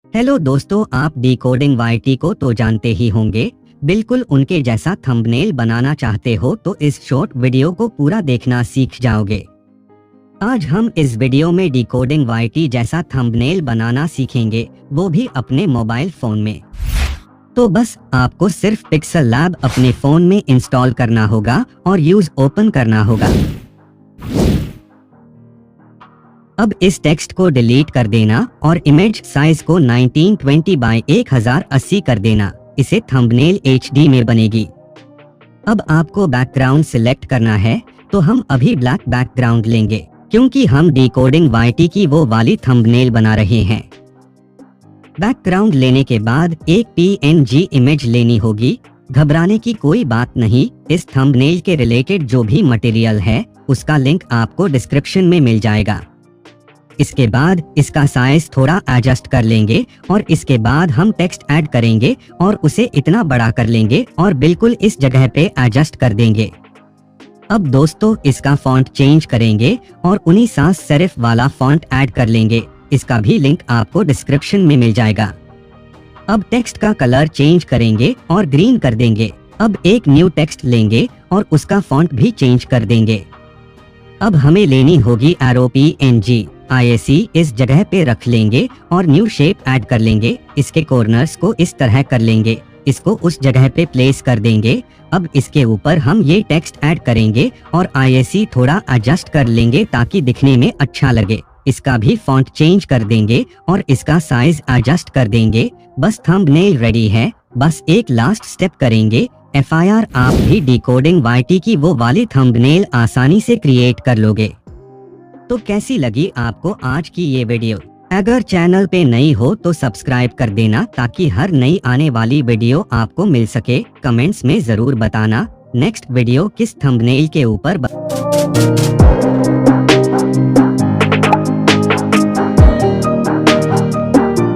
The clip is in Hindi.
हेलो दोस्तों, आप डिकोडिंग वाईटी को तो जानते ही होंगे। बिल्कुल उनके जैसा थंबनेल बनाना चाहते हो तो इस शॉर्ट वीडियो को पूरा देखना सीख जाओगे। आज हम इस वीडियो में डिकोडिंग वाईटी जैसा थंबनेल बनाना सीखेंगे, वो भी अपने मोबाइल फोन में। तो बस आपको सिर्फ पिक्सल लैब अपने फोन में इंस्टॉल करना होगा और यूज ओपन करना होगा। अब इस टेक्स्ट को डिलीट कर देना और इमेज साइज को 1920 बाय 1080 कर देना। इसे थंबनेल HD में बनेगी। अब आपको बैकग्राउंड सिलेक्ट करना है, तो हम अभी ब्लैक बैकग्राउंड लेंगे क्योंकि हम डिकोडिंग वाईटी की वो वाली थंबनेल बना रहे हैं। बैकग्राउंड लेने के बाद एक PNG इमेज लेनी होगी। घबराने की कोई बात नहीं, इस थंबनेल के रिलेटेड जो भी मटेरियल है उसका लिंक आपको डिस्क्रिप्शन में मिल जाएगा। इसके बाद इसका साइज थोड़ा एडजस्ट कर लेंगे और इसके बाद हम टेक्स्ट ऐड करेंगे और उसे इतना बड़ा कर लेंगे और बिल्कुल इस जगह पे एडजस्ट कर देंगे। अब दोस्तों इसका फॉन्ट चेंज करेंगे और 19 sans serif वाला फॉन्ट ऐड कर लेंगे। इसका भी लिंक आपको डिस्क्रिप्शन में मिल जाएगा। अब टेक्स्ट का कलर चेंज करेंगे और ग्रीन कर देंगे। अब एक न्यू टेक्स्ट लेंगे और उसका फॉन्ट भी चेंज कर देंगे। अब हमें लेनी होगी एरो PNG IAC, इस जगह पे रख लेंगे और न्यू शेप ऐड कर लेंगे। इसके कॉर्नर्स को इस तरह कर लेंगे, इसको उस जगह पे प्लेस कर देंगे। अब इसके ऊपर हम ये टेक्स्ट ऐड करेंगे और IAC थोड़ा एडजस्ट कर लेंगे ताकि दिखने में अच्छा लगे। इसका भी फॉन्ट चेंज कर देंगे और इसका साइज एडजस्ट कर देंगे। बस थंबनेल रेडी है। बस एक लास्ट स्टेप करेंगे। FYR, आप भी डिकोडिंग वाईटी की वो वाली थंबनेल आसानी से क्रिएट कर लोगे। तो कैसी लगी आपको आज की ये वीडियो? अगर चैनल पे नई हो तो सब्सक्राइब कर देना ताकि हर नई आने वाली वीडियो आपको मिल सके। कमेंट्स में जरूर बताना नेक्स्ट वीडियो किस थंबनेल के ऊपर